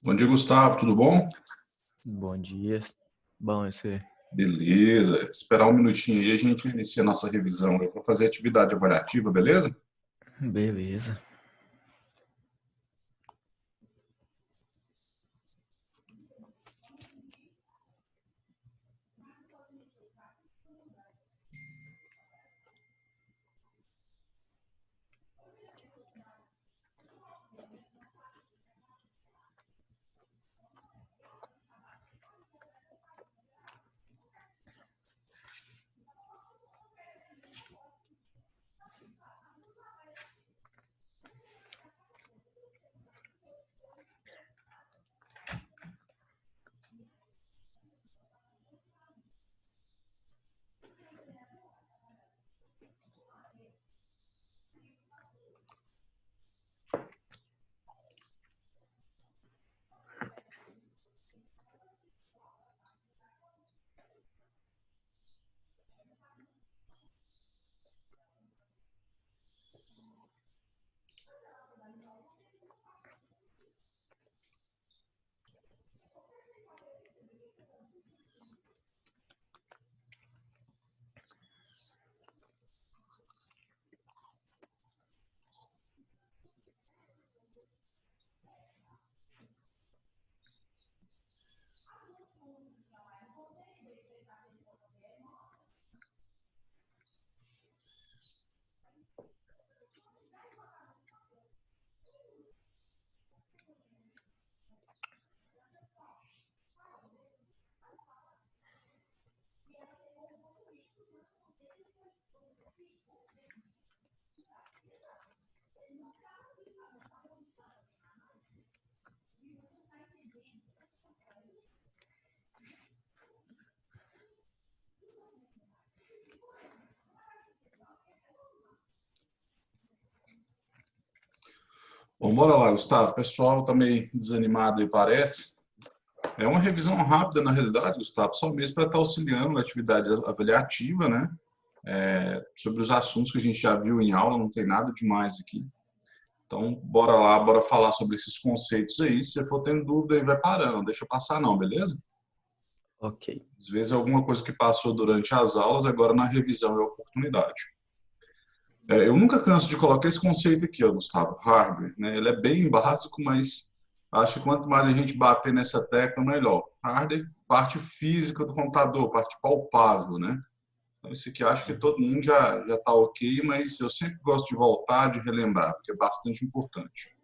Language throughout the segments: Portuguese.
Bom dia, Gustavo, tudo bom? Bom dia. Bom, esse. Beleza. Esperar um minutinho aí, a gente inicia a nossa revisão. Eu vou fazer atividade avaliativa, beleza? Beleza. Bom, bora lá, Gustavo. O pessoal tá meio desanimado aí, parece. É uma revisão rápida, na realidade, Gustavo, só mesmo para estar auxiliando na atividade avaliativa, né? Sobre os assuntos que a gente já viu em aula, não tem nada demais aqui. Então, bora lá, bora falar sobre esses conceitos aí. Se você for tendo dúvida aí, vai parando, não deixa passar não, beleza? Ok. Às vezes alguma coisa que passou durante as aulas, agora na revisão é a oportunidade. Eu nunca canso de colocar esse conceito aqui, ó, Gustavo, hardware, né? Ele é bem básico, mas acho que quanto mais a gente bater nessa tecla, melhor. Hardware, parte física do computador, parte palpável, né? Então, isso aqui acho que todo mundo já está ok, mas eu sempre gosto de voltar, de relembrar, porque é bastante importante.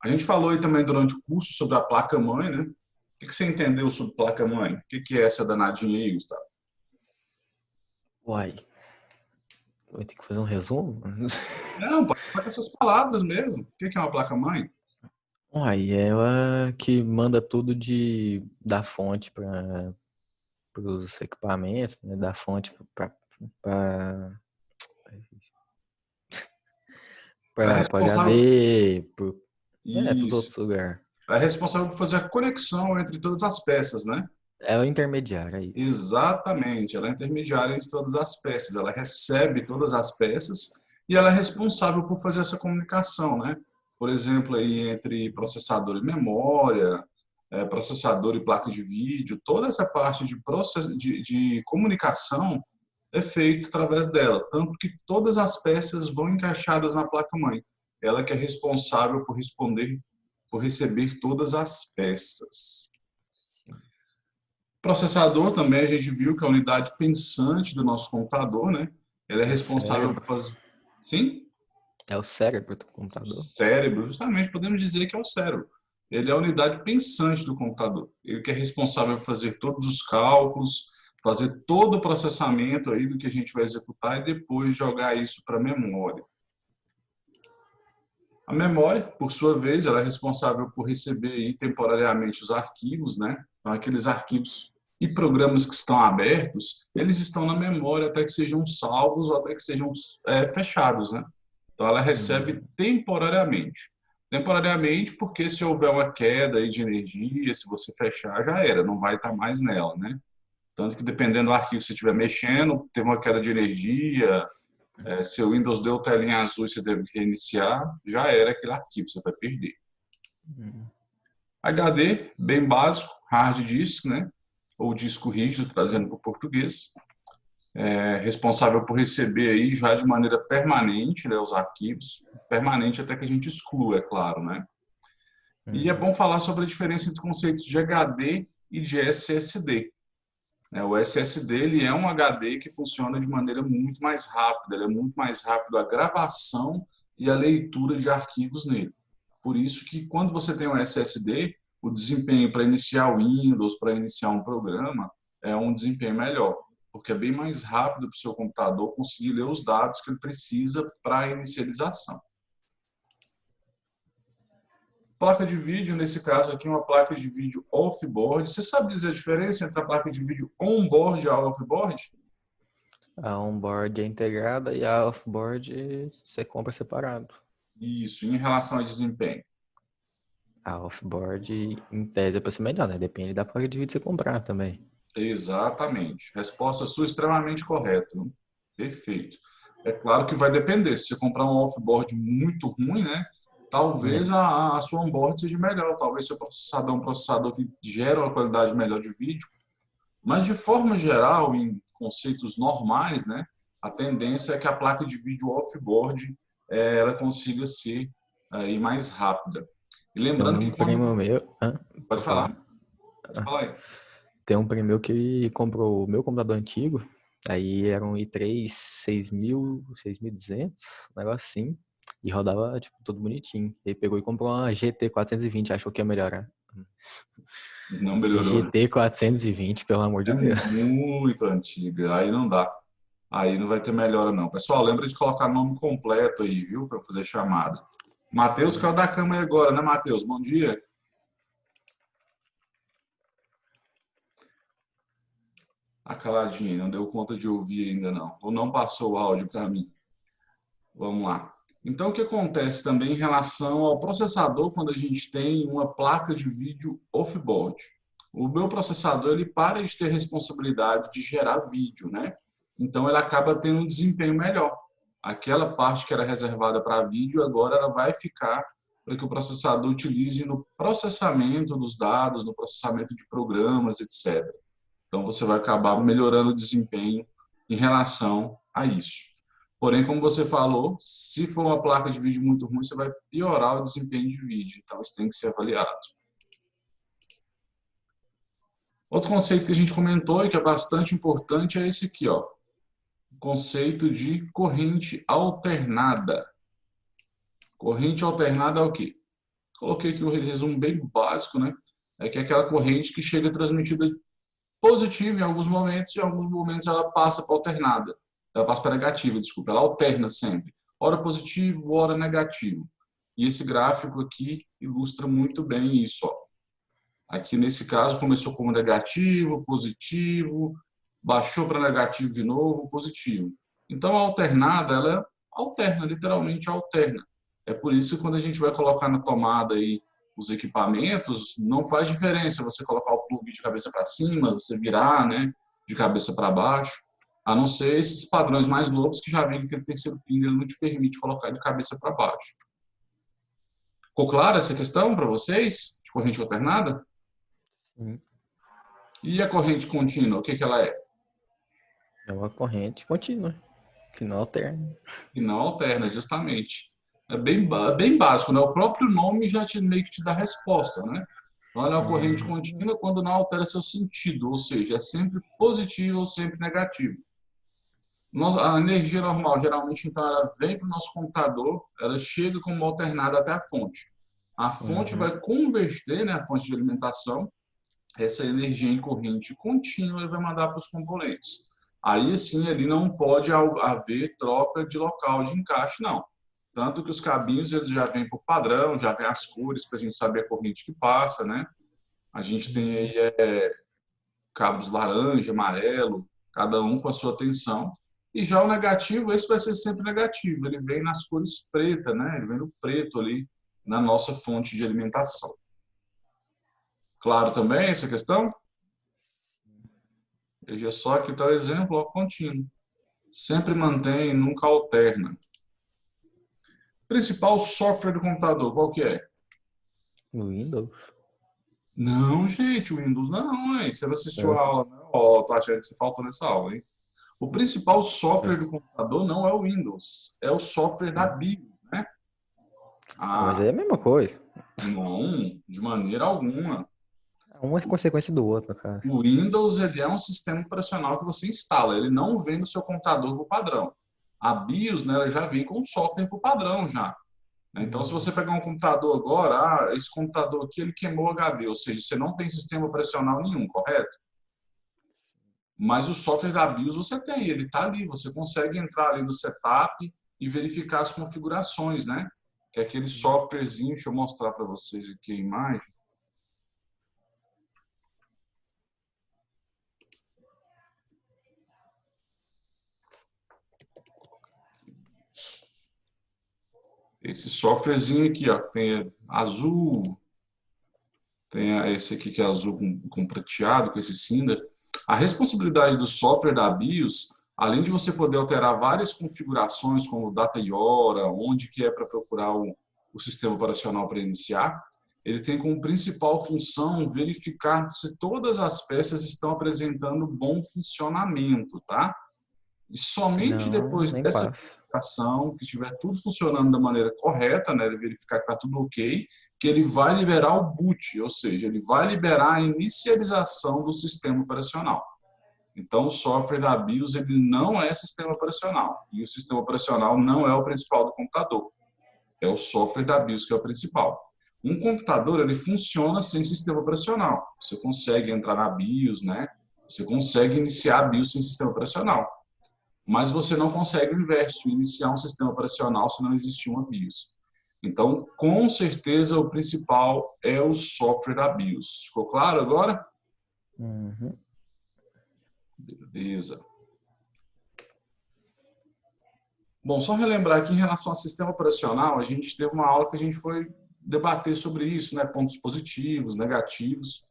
A gente falou aí também durante o curso sobre a placa-mãe, né? O que você entendeu sobre placa-mãe? O que é essa danadinha aí, Gustavo? Uai. Vou ter que fazer um resumo? Não, pode falar com as suas palavras mesmo. O que é uma placa-mãe? Uai, ela que manda tudo da fonte para os equipamentos, né? Da fonte para Ela é para responsável. HD, para os Isso. outros lugares. Ela é responsável por fazer a conexão entre todas as peças, né? É o intermediário, é isso. Exatamente. Ela é intermediária entre todas as peças. Ela recebe todas as peças e ela é responsável por fazer essa comunicação, né? Por exemplo, aí entre processador e memória, processador e placa de vídeo, toda essa parte de comunicação é feita através dela, tanto que todas as peças vão encaixadas na placa-mãe. Ela que é responsável por receber todas as peças. Processador também a gente viu que é a unidade pensante do nosso computador, né? Ela é É o responsável por cérebro. fazer. Sim? É o cérebro do computador. Cérebro, justamente, podemos dizer que é o cérebro. Ele é a unidade pensante do computador. Ele que é responsável por fazer todos os cálculos, fazer todo o processamento aí do que a gente vai executar e depois jogar isso para a memória. A memória, por sua vez, ela é responsável por receber aí, temporariamente os arquivos, né? Então, aqueles arquivos e programas que estão abertos, eles estão na memória até que sejam salvos ou até que sejam fechados, né? Então, ela recebe Uhum. temporariamente. Temporariamente, porque se houver uma queda aí de energia, se você fechar, já era, não vai estar mais nela, né? Tanto que dependendo do arquivo que você estiver mexendo, teve uma queda de energia, se o Windows deu telinha azul e você teve que reiniciar, já era aquele arquivo, você vai perder. Uhum. HD, bem básico, hard disk, né? Ou disco rígido, trazendo para o português. Responsável por receber aí já de maneira permanente, né, os arquivos. Permanente até que a gente exclua, é claro, né? E é Uhum. bom falar sobre a diferença entre conceitos de HD e de SSD. O SSD ele é um HD que funciona de maneira muito mais rápida, ele é muito mais rápido a gravação e a leitura de arquivos nele. Por isso que quando você tem um SSD, o desempenho para iniciar o Windows, para iniciar um programa, é um desempenho melhor, porque é bem mais rápido para o seu computador conseguir ler os dados que ele precisa para a inicialização. Placa de vídeo, nesse caso aqui, uma placa de vídeo off-board. Você sabe dizer a diferença entre a placa de vídeo on-board e a off-board? A onboard é integrada e a offboard você compra separado. Isso, em relação a desempenho. A offboard, em tese, é para ser melhor, né? Depende da placa de vídeo que você comprar também. Exatamente. Resposta sua extremamente correta. Viu? Perfeito. É claro que vai depender. Se você comprar um off-board muito ruim, né? Talvez É. a sua on-board seja melhor. Talvez seu processador é um processador que gera uma qualidade melhor de vídeo. Mas, de forma geral, em conceitos normais, né? A tendência é que a placa de vídeo off-board ela consiga ser aí mais rápida. E Tem lembrando que um primo quando... meu. Pode Pode falar. falar. Pode falar aí. Tem um primo meu que comprou o meu computador antigo. Aí era um i3 6000, 6200, um negócio assim. E rodava, tipo, tudo bonitinho. Ele pegou e comprou uma GT 420, achou que ia melhorar. Não melhorou, né? GT 420, pelo amor É de Deus. muito antiga, aí não dá. Aí não vai ter melhora, não. Pessoal, lembra de colocar nome completo aí, viu? Para fazer chamada. Matheus caiu da cama aí agora, né, Matheus? Bom dia. A caladinha, não deu conta de ouvir ainda não. Ou não passou o áudio para mim. Vamos lá. Então, o que acontece também em relação ao processador quando a gente tem uma placa de vídeo off-board? O meu processador ele para de ter responsabilidade de gerar vídeo, né? Então, ele acaba tendo um desempenho melhor. Aquela parte que era reservada para vídeo, agora ela vai ficar para que o processador utilize no processamento dos dados, no processamento de programas, etc. Então, você vai acabar melhorando o desempenho em relação a isso. Porém, como você falou, se for uma placa de vídeo muito ruim, você vai piorar o desempenho de vídeo. Então, isso tem que ser avaliado. Outro conceito que a gente comentou e que é bastante importante é esse aqui, ó. O conceito de corrente alternada. Corrente alternada é o quê? Coloquei aqui um resumo bem básico, né? É que é aquela corrente que chega transmitida positiva em alguns momentos e em alguns momentos ela passa para alternada. Ela passa para negativa, desculpa. Ela alterna sempre. Ora positivo, ora negativo. E esse gráfico aqui ilustra muito bem isso. Ó. Aqui nesse caso começou como negativo, positivo, baixou para negativo de novo, positivo. Então a alternada, ela alterna, literalmente alterna. É por isso que quando a gente vai colocar na tomada aí os equipamentos, não faz diferença você colocar o plug de cabeça para cima, você virar, né, de cabeça para baixo, a não ser esses padrões mais novos que já vem que ele tem sido pin, ele não te permite colocar de cabeça para baixo. Ficou clara essa questão para vocês de corrente alternada? Sim. E a corrente contínua, o que ela é? É uma corrente contínua, que não alterna. E não alterna, justamente. É bem básico, né? O próprio nome já meio que te dá a resposta, né? Então, ela é uma corrente contínua quando não altera seu sentido, ou seja, é sempre positivo ou sempre negativo. A energia normal, geralmente, então, ela vem para o nosso computador, ela chega como alternada até a fonte. A fonte Uhum. vai converter, né, a fonte de alimentação, essa energia em corrente contínua e vai mandar para os componentes. Aí sim, ali não pode haver troca de local de encaixe, não. Tanto que os cabinhos eles já vêm por padrão, já vêm as cores para a gente saber a corrente que passa, né? A gente tem aí cabos laranja, amarelo, cada um com a sua tensão. E já o negativo, esse vai ser sempre negativo. Ele vem nas cores preta, né? Ele vem no preto ali na nossa fonte de alimentação. Claro também essa questão? Veja só que tal exemplo, ó, contínuo. Sempre mantém, nunca alterna. Principal software do computador, qual que é? No Windows. Não, gente, o Windows não, hein? Você não assistiu É, a aula, não? Ó, tô achando que você faltou nessa aula, hein? O principal software do mas, computador não é o Windows, é o software da BIOS, né? mas aí Ah, é a mesma coisa. não, de maneira alguma. Uma é consequência do outro, no caso. O Windows ele é um sistema operacional que você instala, ele não vem no seu computador por padrão. A BIOS, né, ela já vem com software por padrão já. Então, se você pegar um computador agora, esse computador aqui ele queimou o HD, ou seja, você não tem sistema operacional nenhum, correto? Mas o software da BIOS você tem, ele está ali, você consegue entrar ali no setup e verificar as configurações, né? Que é aquele softwarezinho, deixa eu mostrar para vocês aqui a imagem. Esse softwarezinho aqui, ó, tem azul, tem esse aqui que é azul com prateado, com esse cinza. A responsabilidade do software da BIOS, além de você poder alterar várias configurações, como data e hora, onde que é para procurar o sistema operacional para iniciar, ele tem como principal função verificar se todas as peças estão apresentando bom funcionamento, tá? E somente Senão, depois nem dessa passa. verificação, que estiver tudo funcionando da maneira correta, né, ele verificar que está tudo ok, que ele vai liberar o boot, ou seja, ele vai liberar a inicialização do sistema operacional. Então, o software da BIOS ele não é sistema operacional e o sistema operacional não é o principal do computador. É o software da BIOS que é o principal. Um computador ele funciona sem sistema operacional. Você consegue entrar na BIOS, né? Você consegue iniciar a BIOS sem sistema operacional, mas você não consegue o inverso, iniciar um sistema operacional se não existir uma BIOS. Então, com certeza, o principal é o software da BIOS. Ficou claro agora? Uhum. Beleza. Bom, só relembrar aqui em relação ao sistema operacional, a gente teve uma aula que a gente foi debater sobre isso, né? Pontos positivos, negativos.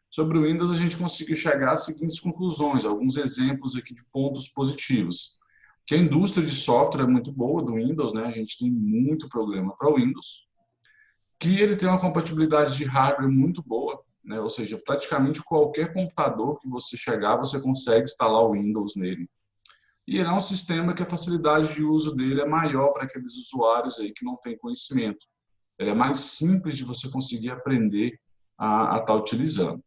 Sobre o Windows, a gente conseguiu chegar às seguintes conclusões, alguns exemplos aqui de pontos positivos. Que a indústria de software é muito boa do Windows, né? A gente tem muito programa para o Windows. Que ele tem uma compatibilidade de hardware muito boa, né? Ou seja, praticamente qualquer computador que você chegar, você consegue instalar o Windows nele. E ele é um sistema que a facilidade de uso dele é maior para aqueles usuários aí que não têm conhecimento. Ele é mais simples de você conseguir aprender a estar utilizando.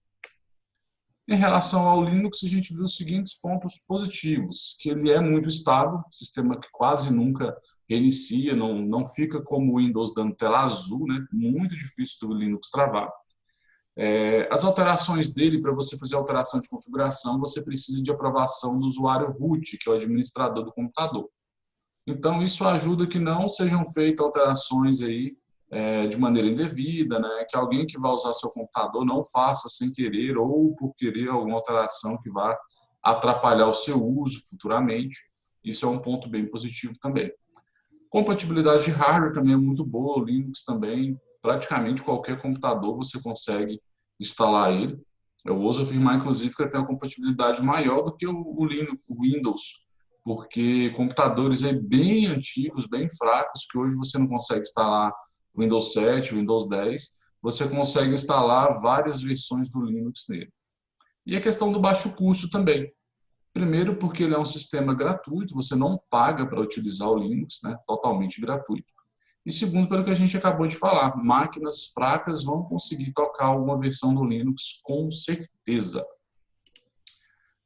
Em relação ao Linux, a gente viu os seguintes pontos positivos, que ele é muito estável, sistema que quase nunca reinicia, não fica como o Windows dando tela azul, né? Muito difícil do Linux travar. As alterações dele, para você fazer alteração de configuração, você precisa de aprovação do usuário root, que é o administrador do computador. Então, isso ajuda que não sejam feitas alterações aí de maneira indevida, né? Que alguém que vai usar seu computador não faça sem querer ou por querer alguma alteração que vá atrapalhar o seu uso futuramente. Isso é um ponto bem positivo também. Compatibilidade de hardware também é muito boa, o Linux também, praticamente qualquer computador você consegue instalar ele. Eu ouso afirmar, inclusive, que tem uma compatibilidade maior do que o Linux, o Windows, porque computadores aí bem antigos, bem fracos, que hoje você não consegue instalar Windows 7, Windows 10, você consegue instalar várias versões do Linux nele. E a questão do baixo custo também. Primeiro, porque ele é um sistema gratuito, você não paga para utilizar o Linux, né? Totalmente gratuito. E segundo, pelo que a gente acabou de falar, máquinas fracas vão conseguir tocar alguma versão do Linux com certeza.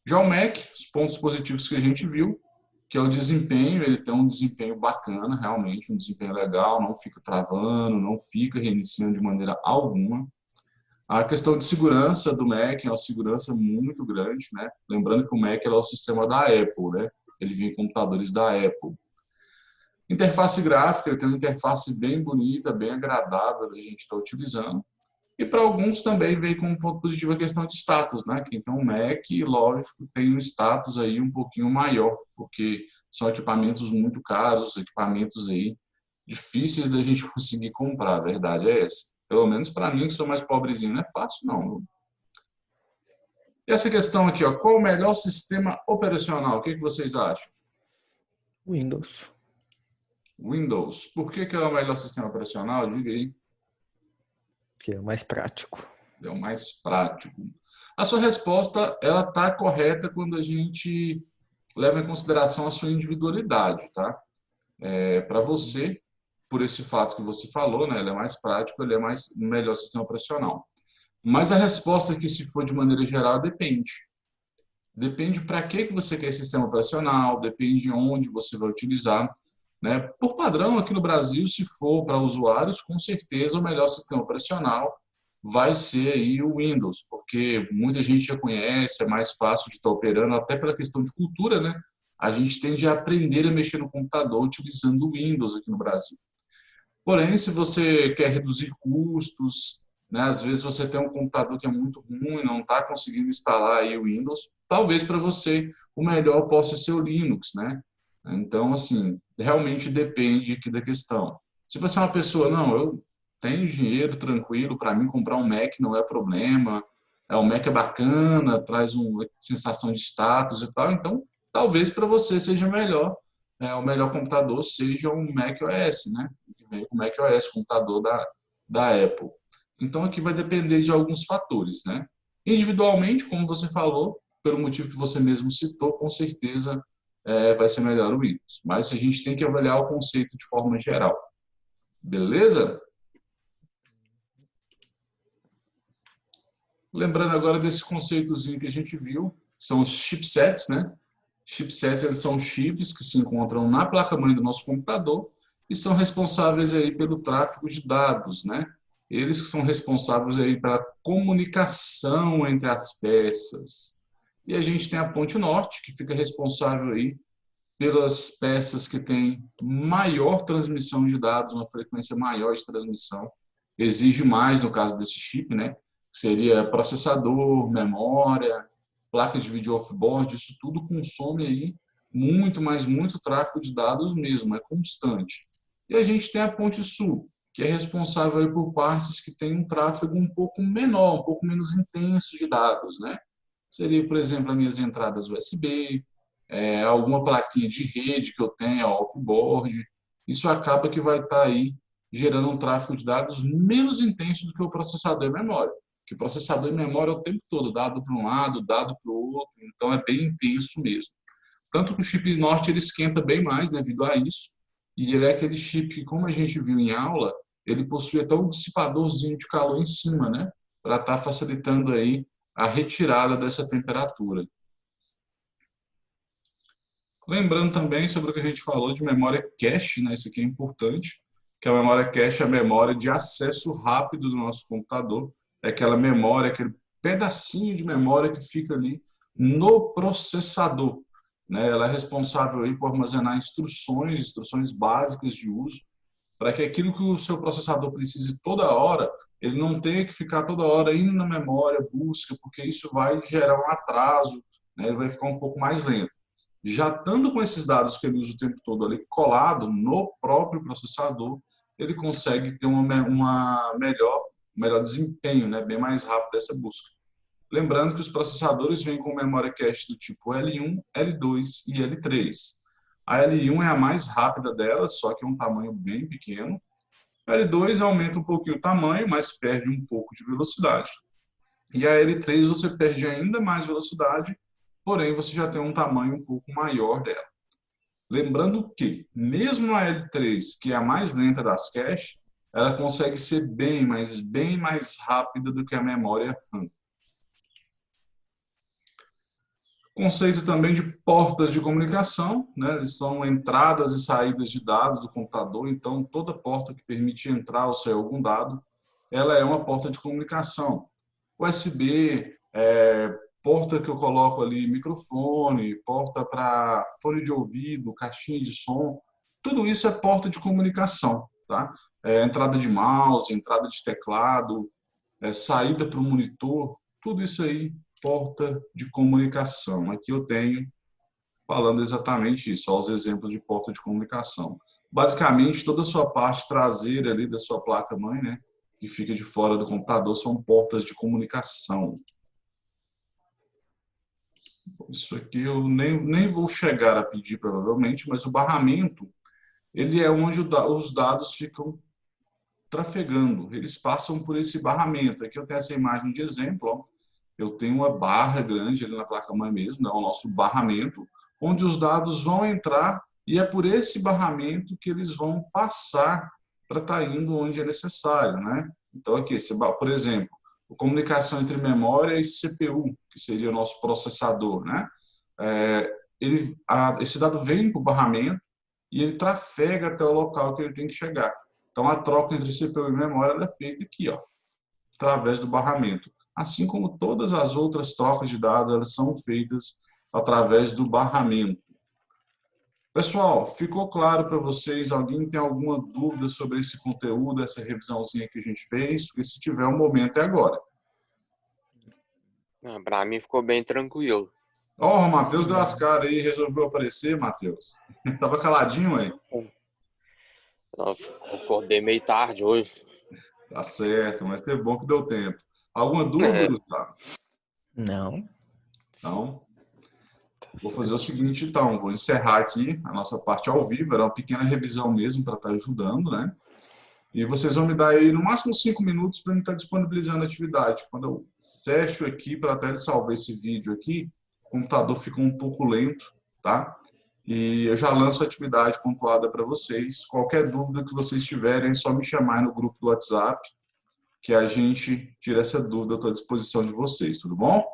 Já o Mac, os pontos positivos que a gente viu, que é o desempenho, ele tem um desempenho bacana, realmente, um desempenho legal, não fica travando, não fica reiniciando de maneira alguma. A questão de segurança do Mac é uma segurança muito grande, né? Lembrando que o Mac é o sistema da Apple, né? Ele vem em computadores da Apple. Interface gráfica, ele tem uma interface bem bonita, bem agradável a gente estar utilizando. E para alguns também veio como ponto positivo a questão de status, né? Que então o Mac, lógico, tem um status aí um pouquinho maior, porque são equipamentos muito caros, equipamentos aí difíceis da gente conseguir comprar, a verdade é essa. Pelo menos para mim, que sou mais pobrezinho, não é fácil, não. E essa questão aqui, ó, qual o melhor sistema operacional? O que vocês acham? Windows. Windows. Por que é o melhor sistema operacional? Diga aí. Que é o mais prático. ele é o mais prático. A sua resposta, ela está correta quando a gente leva em consideração a sua individualidade, tá? Para você, por esse fato que você falou, né, ele é mais prático, ele é mais melhor sistema operacional. Mas a resposta que se for de maneira geral depende. Depende para que você quer esse sistema operacional, depende de onde você vai utilizar. Né? Por padrão, aqui no Brasil, se for para usuários, com certeza o melhor sistema operacional vai ser aí o Windows, porque muita gente já conhece, é mais fácil de estar operando, até pela questão de cultura, né? A gente tende a aprender a mexer no computador utilizando o Windows aqui no Brasil. Porém, se você quer reduzir custos, né, às vezes você tem um computador que é muito ruim, não está conseguindo instalar aí o Windows, talvez para você o melhor possa ser o Linux, né? Então, assim, realmente depende aqui da questão. Se você é uma pessoa, não, eu tenho dinheiro tranquilo, para mim comprar um Mac não é problema, o Mac é bacana, traz uma sensação de status e tal, então talvez para você seja melhor, o melhor computador seja um Mac OS, né? Que vem com o Mac OS, computador da Apple. Então aqui vai depender de alguns fatores, né? Individualmente, como você falou, pelo motivo que você mesmo citou, com certeza vai ser melhor o Windows. Mas a gente tem que avaliar o conceito de forma geral. Beleza? Lembrando agora desse conceitozinho que a gente viu, são os chipsets, né? Chipsets, eles são chips que se encontram na placa-mãe do nosso computador e são responsáveis aí pelo tráfego de dados, né? Eles que são responsáveis aí pela comunicação entre as peças. E a gente tem a ponte norte, que fica responsável aí pelas peças que têm maior transmissão de dados, uma frequência maior de transmissão. Exige mais no caso desse chip, né? Seria processador, memória, placa de vídeo off-board, isso tudo consome aí muito, mas muito tráfego de dados mesmo, é constante. E a gente tem a ponte sul, que é responsável aí por partes que têm um tráfego um pouco menor, um pouco menos intenso de dados, né? Seria, por exemplo, as minhas entradas USB, alguma plaquinha de rede que eu tenha off-board. Isso acaba que vai estar aí gerando um tráfego de dados menos intenso do que o processador e memória. Que processador e memória é o tempo todo, dado para um lado, dado para o outro, então é bem intenso mesmo. Tanto que o chip Norte ele esquenta bem mais devido a isso, e ele é aquele chip que, como a gente viu em aula, ele possui até um dissipadorzinho de calor em cima, né? Para estar facilitando aí a retirada dessa temperatura. Lembrando também sobre o que a gente falou de memória cache, né? Isso aqui é importante, que a memória cache é a memória de acesso rápido do nosso computador, é aquela memória, aquele pedacinho de memória que fica ali no processador, né? Ela é responsável aí por armazenar instruções básicas de uso, para que aquilo que o seu processador precise toda hora, ele não tenha que ficar toda hora indo na memória, busca, porque isso vai gerar um atraso, né? Ele vai ficar um pouco mais lento. Já estando com esses dados que ele usa o tempo todo ali colado no próprio processador, ele consegue ter uma melhor desempenho, né? Bem mais rápido dessa busca. Lembrando que os processadores vêm com memória cache do tipo L1, L2 e L3. A L1 é a mais rápida delas, só que é um tamanho bem pequeno. A L2 aumenta um pouquinho o tamanho, mas perde um pouco de velocidade. E a L3 você perde ainda mais velocidade, porém você já tem um tamanho um pouco maior dela. Lembrando que, mesmo a L3, que é a mais lenta das caches, ela consegue ser bem mais rápida do que a memória RAM. Conceito também de portas de comunicação, né? São entradas e saídas de dados do computador, então toda porta que permite entrar ou sair algum dado, ela é uma porta de comunicação. USB, porta que eu coloco ali microfone, porta para fone de ouvido, caixinha de som, tudo isso é porta de comunicação, tá? Entrada de mouse, entrada de teclado, saída para o monitor, tudo isso aí, porta de comunicação. Aqui eu tenho falando exatamente isso, os exemplos de porta de comunicação. Basicamente, toda a sua parte traseira ali da sua placa-mãe, né, que fica de fora do computador, são portas de comunicação. Isso aqui eu nem vou chegar a pedir, provavelmente, mas o barramento, ele é onde os dados ficam trafegando, eles passam por esse barramento. Aqui eu tenho essa imagem de exemplo, ó. Eu tenho uma barra grande ali na placa-mãe mesmo, né, o nosso barramento, onde os dados vão entrar e é por esse barramento que eles vão passar para estar indo onde é necessário, né? Então aqui, por exemplo, a comunicação entre memória e CPU, que seria o nosso processador, né? Esse dado vem para o barramento e ele trafega até o local que ele tem que chegar. Então a troca entre CPU e memória ela é feita aqui, ó, através do barramento. Assim como todas as outras trocas de dados, elas são feitas através do barramento. Pessoal, ficou claro para vocês? Alguém tem alguma dúvida sobre esse conteúdo, essa revisãozinha que a gente fez? Porque se tiver um momento é agora. Para mim ficou bem tranquilo. Ó, o Matheus deu as caras aí, resolveu aparecer, Matheus. Tava caladinho aí. Nossa, acordei meio tarde hoje. Tá certo, mas teve bom que deu tempo. Alguma dúvida, Gustavo? Não. Não? Vou fazer o seguinte, então, vou encerrar aqui a nossa parte ao vivo, era uma pequena revisão mesmo para estar ajudando, né? E vocês vão me dar aí no máximo 5 minutos para eu estar disponibilizando a atividade. Quando eu fecho aqui, para até salvar esse vídeo aqui, o computador fica um pouco lento, tá? E eu já lanço a atividade pontuada para vocês. Qualquer dúvida que vocês tiverem, é só me chamar no grupo do WhatsApp, que a gente tira essa dúvida, eu estou à disposição de vocês, tudo bom?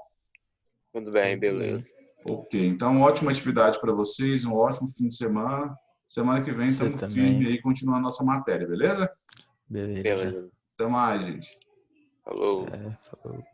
Tudo bem, beleza. Ok, então ótima atividade para vocês, um ótimo fim de semana. Semana que vem estamos firmes aí, continuando a nossa matéria, beleza? Beleza. Até mais, gente. Falou. Falou.